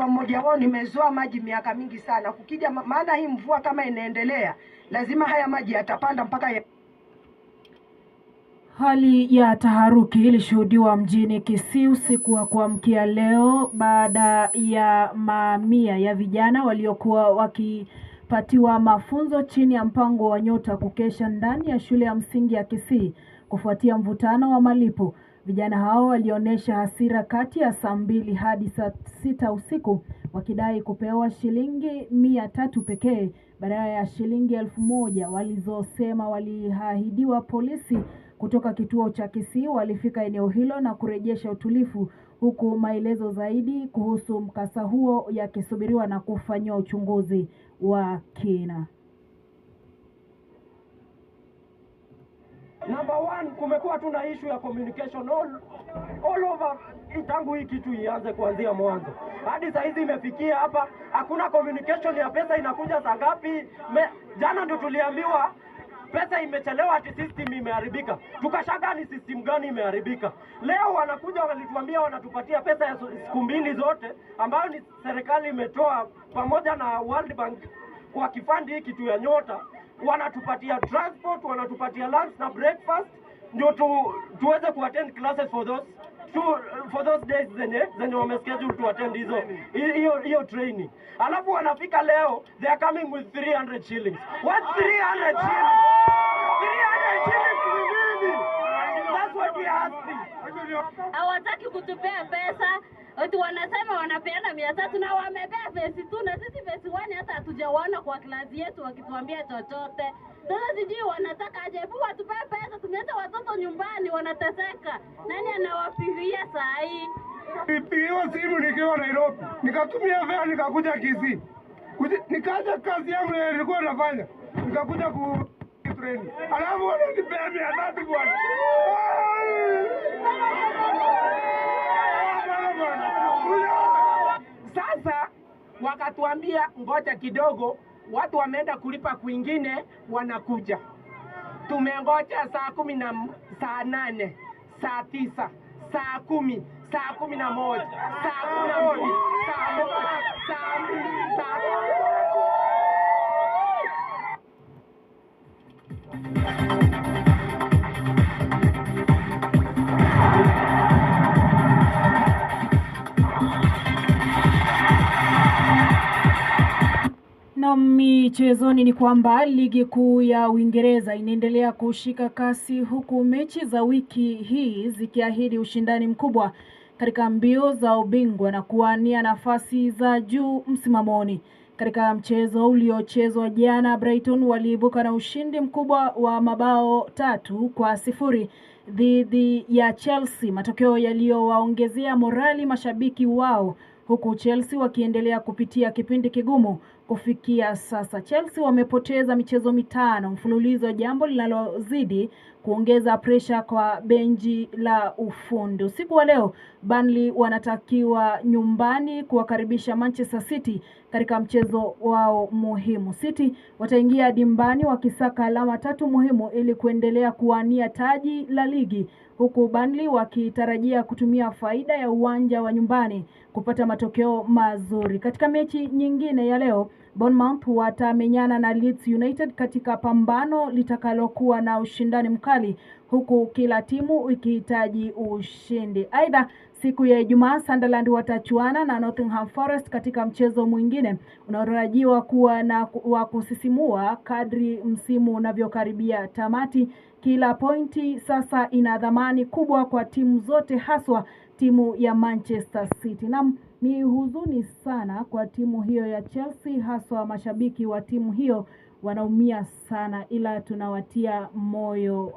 nikiwa mmoja wao nimezoa maji miaka mingi sana. Kukija maana hii mvua kama inaendelea lazima haya maji yatapanda mpaka Hali ya taharuki ilishuhudiwa mjini Kisii usiku wa kuamkia leo baada ya mamia ya vijana waliokuwa wakipatiwa mafunzo chini ya mpango wa Nyota kukesha ndani ya shule ya msingi ya Kisii kufuatia mvutano wa malipo. Vijana hao walionyesha hasira kati ya saa 2 hadi saa 6 usiku wakidai kupewa shilingi 300 pekee badala ya shilingi 1000 walizosema waliahidiwa. Polisi kutoka kituo cha Kisii walifika eneo hilo na kurejesha utulivu, huku maelezo zaidi kuhusu mkasa huo yakisubiriwa na kufanywa uchunguzi wa kina. Number one, kumekuwa tuna issue ya communication all over tangu hii kitu ianze kuanzia mwanzo. Hadi saa hizi imefikia hapa hakuna communication ya pesa inakuja saa ngapi. Jana ndio tuliambiwa pesa imechelewa ati system imeharibika. Tukashangaa ni system gani imeharibika. Leo wanakuja walituambia wanatupatia pesa ya siku 2 zote ambayo ni serikali imetoa pamoja na World Bank kwa kifandi hiki kitu ya Nyota. Wanatupatia transport, wanatupatia lunch na breakfast ndio tuweze kuattend classes for those days zenye wameschedule to attend hiyo training. Alafu wanafika leo they are coming with 300 shillings. What's 300 shillings? 300 shillings ni nini? That's what we are asking. Hawataki kutupea pesa. Watu wanasema wanapeana 300 na wamepea phase 2 na sisi phase 1 hata hatujawaona kwa klasi yetu wakituambia chochote. Sasa sijui wanataka aje, hebu watupee pesa, tumeacha watoto nyumbani wanateseka. Nani anawapigia saa hii? Nipigiwa simu nikiwa Nairobi, nikatumia fare nikakuja Kisii. Nikaja kazi yangu nilikuwa nafanya, nikakuja ku train. Alafu wananipea 300 bwana. Sasa wakatuambia ngoja kidogo, watu wameenda kulipa kwingine wanakuja. Tumengoja saa 10 na saa 8, saa 9, saa 10, saa 11, saa 12, saa 1, saa 2, saa 3. Na michezoni ni kwamba ligi kuu ya Uingereza inaendelea kushika kasi huku mechi za wiki hii zikiahidi ushindani mkubwa katika mbio za ubingwa na kuwania nafasi za juu msimamoni. Katika mchezo uliochezwa jana, Brighton waliibuka na ushindi mkubwa wa mabao 3-0 dhidi ya Chelsea, matokeo yaliyowaongezea morali mashabiki wao, huku Chelsea wakiendelea kupitia kipindi kigumu. Kufikia sasa Chelsea wamepoteza michezo 5 mfululizo, jambo linalozidi kuongeza presha kwa benchi la ufundi. Usiku wa leo Burnley wanatakiwa nyumbani kuwakaribisha Manchester City katika mchezo wao muhimu. City wataingia dimbani wakisaka alama 3 muhimu ili kuendelea kuwania taji la ligi, huku Burnley wakitarajia kutumia faida ya uwanja wa nyumbani kupata matokeo mazuri. Katika mechi nyingine ya leo, Bournemouth watamenyana na Leeds United katika pambano litakalokuwa na ushindani mkali, huku kila timu ikihitaji ushindi. Aidha, siku ya Ijumaa Sunderland watachuana na Nottingham Forest katika mchezo mwingine unaotarajiwa kuwa na wa kusisimua kadri msimu unavyokaribia tamati. Kila pointi sasa ina dhamani kubwa kwa timu zote, haswa timu ya Manchester City. Na ni huzuni sana kwa timu hiyo ya Chelsea, haswa mashabiki wa timu hiyo wanaumia sana, ila tunawatia moyo